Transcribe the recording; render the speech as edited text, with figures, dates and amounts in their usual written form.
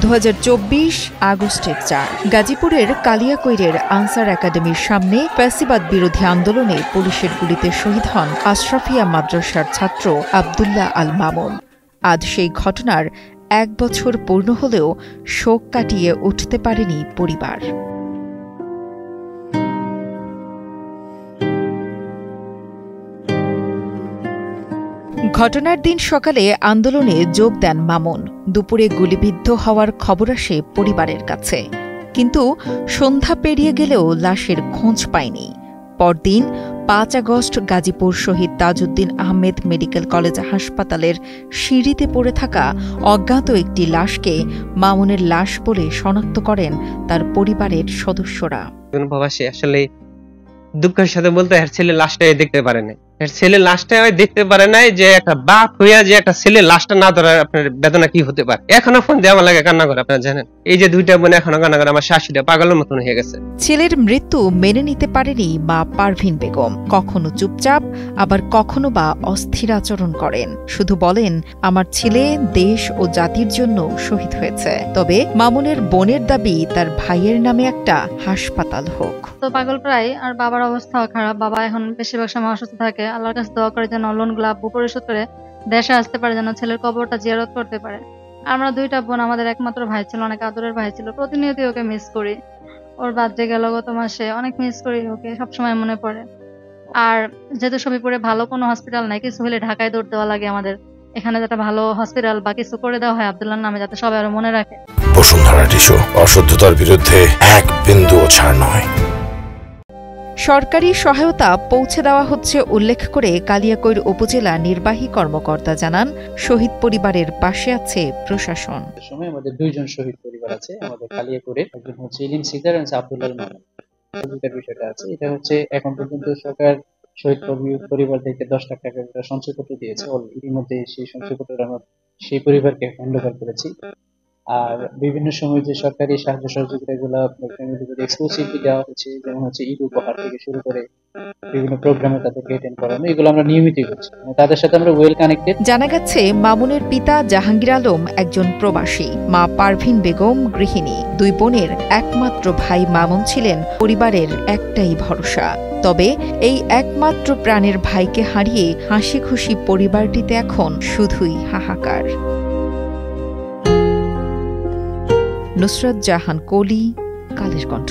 2024 আগস্টের 4 গাজীপুরের কালিয়াকৈরের আনসার একাডেমির সামনে ফ্যাসিবাদ বিরোধী আন্দোলনে পুলিশের গুলিতে শহীদ হন আশরাফিয়া মাদ্রাসার ছাত্র আব্দুল্লাহ আল মামুন। আজ সেই ঘটনার 1 বছর পূর্ণ হলেও শোক কাটিয়ে উঠতে পারেনি পরিবার। ঘটনার দিন সকালে আন্দোলনে যোগ দেন মামুন। দুপুরে গুলিবিদ্ধ হওয়ার খবর আসে পরিবারের কাছে, কিন্তু সন্ধ্যা পেরিয়ে গেলেও লাশের খোঁজ পায়নি। পরদিন 5 আগস্ট গাজীপুর শহীদ তাজউদ্দিন আহমেদ মেডিকেল কলেজ হাসপাতালের সিঁড়িতে পড়ে থাকা অজ্ঞাত একটি লাশকে মামুনের লাশ বলে শনাক্ত করেন তার পরিবারের সদস্যরা। প্রবাসী আসলে দুঃখের সাথে বলতে এর ছেলে লাশটাই দেখতে পারে নাই। এর ছেলে লাশটাই দেখতে পারে নাই যে একটা বাপ হইয়া যে একটা ছেলে লাশটা না ধরার আপনার বেদনা কি হতে পারে। এখনো ফোন দিয়ে আমার লাগে কান্না করে, আপনারা জানেন। এই যে 2টা বোন এখনো কান্না করে, আমার শাশুড়িটা পাগলের মতন হয়ে গেছে। ছেলের মৃত্যু মেনে নিতে পারেনি মা পারভিন বেগম। কখনো চুপচাপ, আবার কখনো বা অস্থির আচরণ করেন। শুধু বলেন, আমার ছেলে দেশ ও জাতির জন্য শহীদ হয়েছে। তবে মামুনের বোনের দাবি তার ভাইয়ের নামে একটা হাসপাতাল হোক। তো পাগল প্রায়, আর বাবার অবস্থা খারাপ। বাবা এখন বেশিরভাগ সময় অসুস্থ থাকে। আল্লাহর কাছে দোয়া করে যেন লোনগুলো আব্বু পরিশোধ করে দেশে আসতে পারে, যেন ছেলের কবরটা জিয়ারত করতে পারে। আমরা 2টা বোন, আমাদের একমাত্র ভাই ছিল, অনেক আদরের ভাই ছিল। প্রতিনিয়ত ওকে মিস করি। ওর বার্থডে গেল গত মাসে, অনেক মিস করি ওকে, সবসময় মনে পড়ে। আর যেহেতু সবিপুরে ভালো কোনো হসপিটাল নাই, কিছু হলে ঢাকায় দৌড় দেওয়া লাগে আমাদের। এখানে যাতে ভালো হসপিটাল বা কিছু করে দেওয়া হয় আব্দুল্লাহর নামে, যাতে সবাই আরো মনে রাখে। বসুন্ধরা টিস্যু, অশুদ্ধতার বিরুদ্ধে এক বিন্দুও ছাড় নয়। সরকারি সহায়তা পৌঁছে দেওয়া হচ্ছে উল্লেখ করে কালিয়াকৈর উপজেলা নির্বাহী কর্মকর্তা জানান, শহীদ পরিবারের পাশে আছে প্রশাসন। সময় আমাদের 2 জন শহীদ পরিবার আছে আমাদের কালিয়াকৈরে। একজন হচ্ছে ইলিম সিকদার, আব্দুল্লাহ আল মামুন। বিষয়টা আছে, এটা হচ্ছে এখন পর্যন্ত সরকার শহীদ পরিবারদেরকে 10 লাখ টাকা সঞ্চয়পত্র দিয়েছে। ইতিমধ্যে সেই সঞ্চয়পত্র আমরা সেই পরিবারকে হ্যান্ডওভার করেছি। আর বিভিন্ন সময় যে সরকারি সাহায্য সহযোগিতা গুলা এক্সক্লুসিভলি দেওয়া হচ্ছে, যেমন হচ্ছে ঈদ উপহার থেকে শুরু করে বিভিন্ন প্রোগ্রামে তাদেরকে অ্যাটেন্ড করানো, এগুলো আমরা নিয়মিতই করছি। তাদের সাথে আমরা ওয়েল কানেক্টেড। জানা গেছে, মামুনের পিতা জাহাঙ্গীর আলম একজন প্রবাসী, মা পারভিন বেগম গৃহিণী। 2 বোনের একমাত্র ভাই মামুন ছিলেন পরিবারের একটাই ভরসা। তবে এই একমাত্র প্রাণের ভাইকে হারিয়ে হাসি খুশি পরিবারটিতে এখন শুধুই হাহাকার। নুসরাত জাহান কলি, কালের কণ্ঠ।